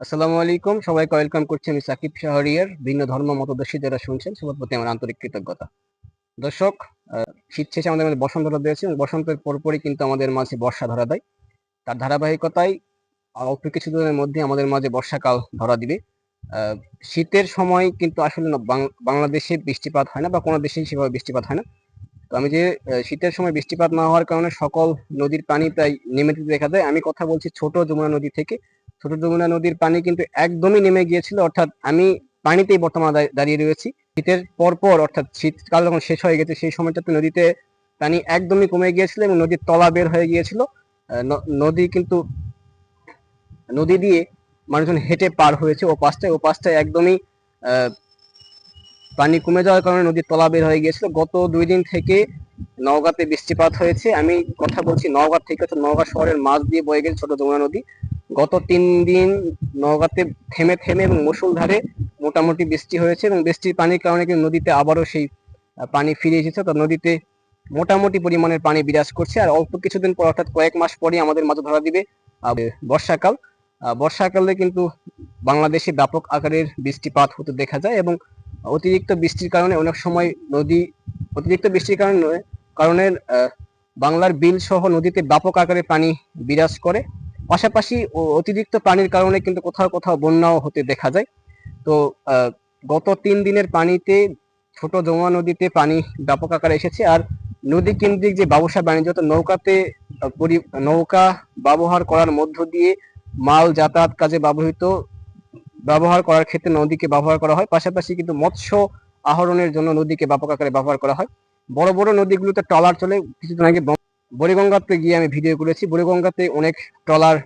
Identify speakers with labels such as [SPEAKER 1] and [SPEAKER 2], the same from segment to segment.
[SPEAKER 1] আসসালামু আলাইকুম, সবাইকে ওয়েলকাম করছি। আমি সাকিব শাহরিয়ার। ভিন্ন ধর্ম মতদর্শী যারা শুনছেন সবার প্রতি আমার আন্তরিক কৃতজ্ঞতা। দর্শক, শীত শেষে আমাদের মাঝে বসন্ত ধরা দিয়েছে এবং বসন্তের পরপরই কিন্তু আমাদের মাঝে বর্ষা ধরা দেয়। তার ধারাবাহিকতায় অল্প কিছুদিনের মধ্যে আমাদের মাঝে বর্ষাকাল ধরা দিবে। শীতের সময় কিন্তু আসলে বাংলাদেশে বৃষ্টিপাত হয় না বা কোনো দেশেই সেভাবে বৃষ্টিপাত হয় না। তো আমি যে শীতের সময় বৃষ্টিপাত না হওয়ার কারণে সকল নদীর পানি প্রায় নেমে যেতে দেখা যায়। আমি কথা বলছি ছোট যমুনা নদী থেকে। ছোট যমুনা নদীর পানি কিন্তু একদমই নেমে গিয়েছিল, অর্থাৎ আমি পানিতেই বর্তমানে দাঁড়িয়ে রয়েছি। শীতের পরপর অর্থাৎ শীতকাল যখন শেষ হয়ে গেছে সেই সময়টাতে নদীতে পানি একদমই কমে গিয়েছিল এবং নদীর তলা বের হয়ে গিয়েছিল। নদী কিন্তু নদী দিয়ে মানুষজন হেঁটে পার হয়েছে ও পাশটায় একদমই পানি কমে যাওয়ার কারণে নদীর তলা বের হয়ে গিয়েছিল। গত 2 দিন থেকে নওগাঁতে বৃষ্টিপাত হয়েছে। আমি কথা বলছি নওগাঁ থেকে, তো নওগাঁ শহরের মাঝ দিয়ে বয়ে গেছে ছোট যমুনা নদী। গত 3 দিন নওগাঁতে থেমে থেমে এবং মুষলধারে মোটামুটি বৃষ্টি হয়েছে এবং বৃষ্টির পানির কারণে কিন্তু নদীতে আবারও সেই পানি ফিরে এসেছে। তো নদীতে মোটামুটি পরিমাণের পানি বিরাজ করছে। আর অল্প কিছুদিন পর অর্থাৎ কয়েক মাস পরই আমাদের মাঝে ধরা দিবে বর্ষাকাল। বর্ষাকালে কিন্তু বাংলাদেশে ব্যাপক আকারের বৃষ্টিপাত হতে দেখা যায় এবং অতিরিক্ত বৃষ্টির কারণে অনেক সময় অতিরিক্ত বৃষ্টির কারণে বাংলার বিল সহ নদীতে ব্যাপক আকারে পানি বিরাজ করে। পাশাপাশি অতিরিক্ত পানির কারণে কিন্তু কোথাও কোথাও বন্যাও হতে দেখা যায়। তো গত 3 দিনের পানিতে ছোট যমুনা নদীতে পানি ব্যাপক আকারে এসেছে। আর নদী কেন্দ্রিক যে ব্যবসা বাণিজ্য, তো নৌকা ব্যবহার করার মধ্য দিয়ে মাল যাতায়াত কাজে ব্যবহার করার ক্ষেত্রে নদীকে ব্যবহার করা হয়। পাশাপাশি কিন্তু মৎস্য আহরণের জন্য নদীকে ব্যাপক আকারে ব্যবহার করা হয়। বড় বড় নদীগুলোতে ট্রলার চলে। কিছুদিন আগে বুড়িগঙ্গাতে গিয়ে আমি ভিডিও করেছি। বুড়িগঙ্গাতে অনেক ট্রলার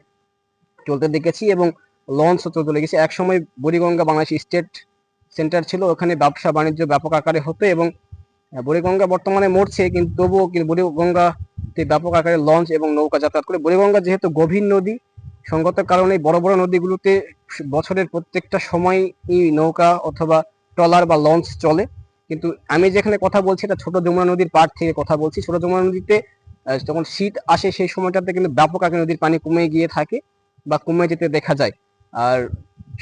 [SPEAKER 1] চলতে দেখেছি এবং লঞ্চও চলতে লেগেছে। একসময় বুড়িগঙ্গা বাংলাদেশ স্টেট সেন্টার ছিল, ওখানে ব্যবসা বাণিজ্য ব্যাপক আকারে হতো এবং বুড়িগঙ্গা বর্তমানে মরছে, কিন্তু তবুও কিন্তু বুড়িগঙ্গাতে ব্যাপক আকারে লঞ্চ এবং নৌকা যাতায়াত করে। বুড়িগঙ্গা যেহেতু গভীর নদী, সঙ্গত কারণে বড় বড় নদীগুলোতে বছরের প্রত্যেকটা সময়ই নৌকা অথবা ট্রলার বা লঞ্চ চলে। কিন্তু আমি যেখানে কথা বলছি এটা ছোট যমুনা নদীর পাড় থেকে কথা বলছি। ছোট যমুনা নদীতে যখন শীত আসে সেই সময়টাতে কিন্তু ব্যাপক আকারে নদীর পানি কমে গিয়ে থাকে বা কমে যেতে দেখা যায়। আর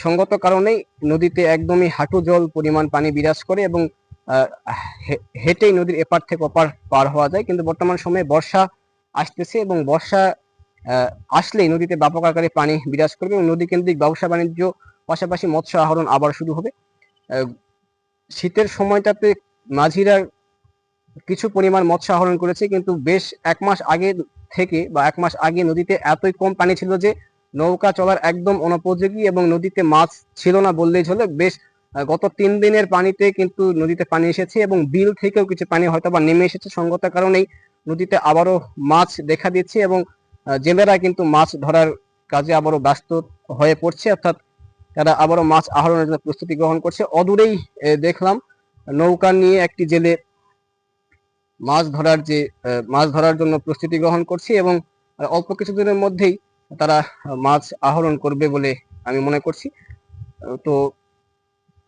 [SPEAKER 1] সঙ্গত কারণেই নদীতে একদমই হাঁটু জল পরিমাণ পানি বিরাজ করে এবং হেঁটেই নদীর এপার থেকে ওপার পার হওয়া যায়। কিন্তু বর্তমান সময়ে বর্ষা আসতেছে এবং বর্ষা আসলেই নদীতে ব্যাপক আকারে পানি বিরাজ করবে এবং নদী কেন্দ্রিক ব্যবসা বাণিজ্য পাশাপাশি মৎস্য আহরণ আবার শুরু হবে। শীতের সময়টাতে মাঝিরা কিছু পরিমাণ মৎস্য আহরণ করেছে, কিন্তু বেশ 1 মাস আগে থেকে বা 1 মাস আগে নদীতে এতই কম পানি ছিল যে নৌকা চলার একদম অনুপযোগী এবং নদীতে মাছ ছিল না বললেই চলে। বেশ গত 3 দিনের পানিতে কিন্তু নদীতে পানি এসেছে এবং বিল থেকেও কিছু পানি হয়তো বা নেমে এসেছে। সঙ্গত কারণেই নদীতে আবারও মাছ দেখা দিচ্ছে এবং জেলেরা কিন্তু মাছ ধরার কাজে আবারও ব্যস্ত হয়ে পড়ছে, অর্থাৎ তারা আবারও মাছ আহরণের জন্য প্রস্তুতি গ্রহণ করছে। অদূরেই দেখলাম নৌকা নিয়ে একটি জেলে মাছ ধরার জন্য প্রস্তুতি গ্রহণ করছে এবং অল্প কিছুদিনের মধ্যেই তারা মাছ আহরণ করবে বলে আমি মনে করছি। তো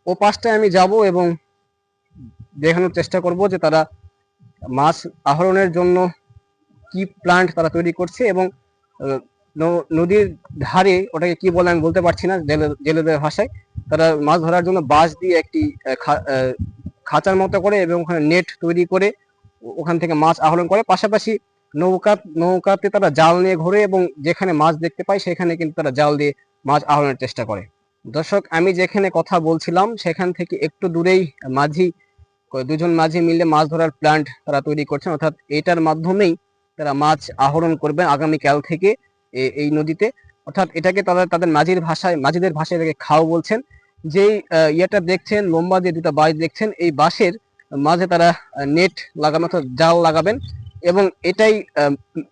[SPEAKER 1] ও পাশটায় আমি যাব এবং দেখানোর চেষ্টা করব যে তারা মাছ আহরণের জন্য কি প্ল্যান্ট তারা তৈরি করছে এবং নদীর ধারে ওটাকে কি বলে আমি বলতে পারছি না জেলেদের ভাষায়, তারা মাছ ধরার জন্য বাঁশ দিয়ে একটি খাঁচার মতো করে এবং ওখানে নেট তৈরি করে ওখান থেকে মাছ আহরণ করে। পাশাপাশি নৌকাতে তারা জাল নিয়ে ঘোরে এবং যেখানে মাছ দেখতে পায় সেখানে কিন্তু তারা জাল দিয়ে মাছ আহরণের চেষ্টা করে। দর্শক, আমি যেখানে কথা বলছিলাম সেখান থেকে একটু দূরেই দুজন মাঝি মিলে মাছ ধরার প্ল্যান্ট তারা তৈরি করছেন, অর্থাৎ এটার মাধ্যমেই তারা মাছ আহরণ করবেন আগামীকাল থেকে এই নদীতে। অর্থাৎ এটাকে তারা তাদের মাঝিদের ভাষায় এটাকে খাও বলছেন। যেই ইয়েটা দেখছেন, লম্বা যে দুটা বাঁশ দেখছেন, এই বাঁশের মাঝে তারা নেট লাগানো অর্থাৎ জাল লাগাবেন এবং এটাই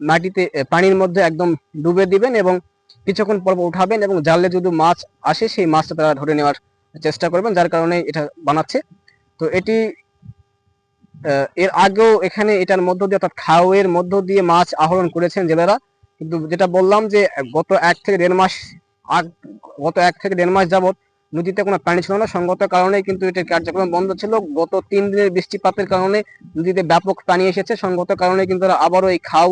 [SPEAKER 1] মাটিতে পানির মধ্যে একদম ডুবে দিবেন এবং কিছুক্ষণ পর উঠাবেন এবং জালে যদি মাছ আসে সেই মাছটা তারা ধরে নেওয়ার চেষ্টা করবেন, যার কারণে এটা বানাচ্ছে। তো এটি এর আগেও এখানে এটার মধ্য দিয়ে অর্থাৎ খাওয়ের মধ্য দিয়ে মাছ আহরণ করেছেন জেলেরা। কিন্তু যেটা বললাম যে গত 1 থেকে 1.5 মাস যাবত নদীতে কোনো পানি ছিল না। সঙ্গত কারণে কিন্তু এটার কার্যক্রম বন্ধ ছিল। গত 3 দিনের বৃষ্টিপাতের কারণে নদীতে ব্যাপক পানি এসেছে। সঙ্গত কারণে কিন্তু আবারও এই খাও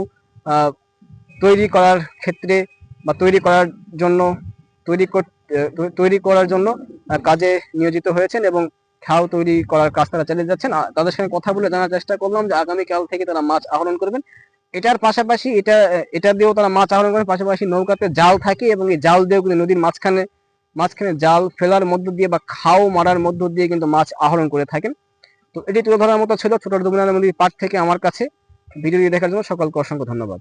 [SPEAKER 1] তৈরি করার ক্ষেত্রে বা তৈরি করার জন্য তৈরি করার জন্য কাজে নিয়োজিত হয়েছেন এবং খাল তৈরি করার কাজ তারা চালিয়ে যাচ্ছেন। তাদের সঙ্গে কথা বলে জানার চেষ্টা করলাম যে আগামীকাল থেকে তারা মাছ আহরণ করবেন। এটার পাশাপাশি এটা দিয়েও তারা মাছ আহরণ করেন, পাশাপাশি নৌকাতে জাল থাকে এবং এই জাল দিয়েও কিন্তু নদীর মাঝখানে জাল ফেলার মধ্য দিয়ে বা খাও মারার মধ্য দিয়ে কিন্তু মাছ আহরণ করে থাকেন। তো এটি তুলে ধরার মতো ছিল ছোট যমুনা নদীর পাড় থেকে আমার কাছে। ভিডিওটি দেখার জন্য সকলকে অসংখ্য ধন্যবাদ।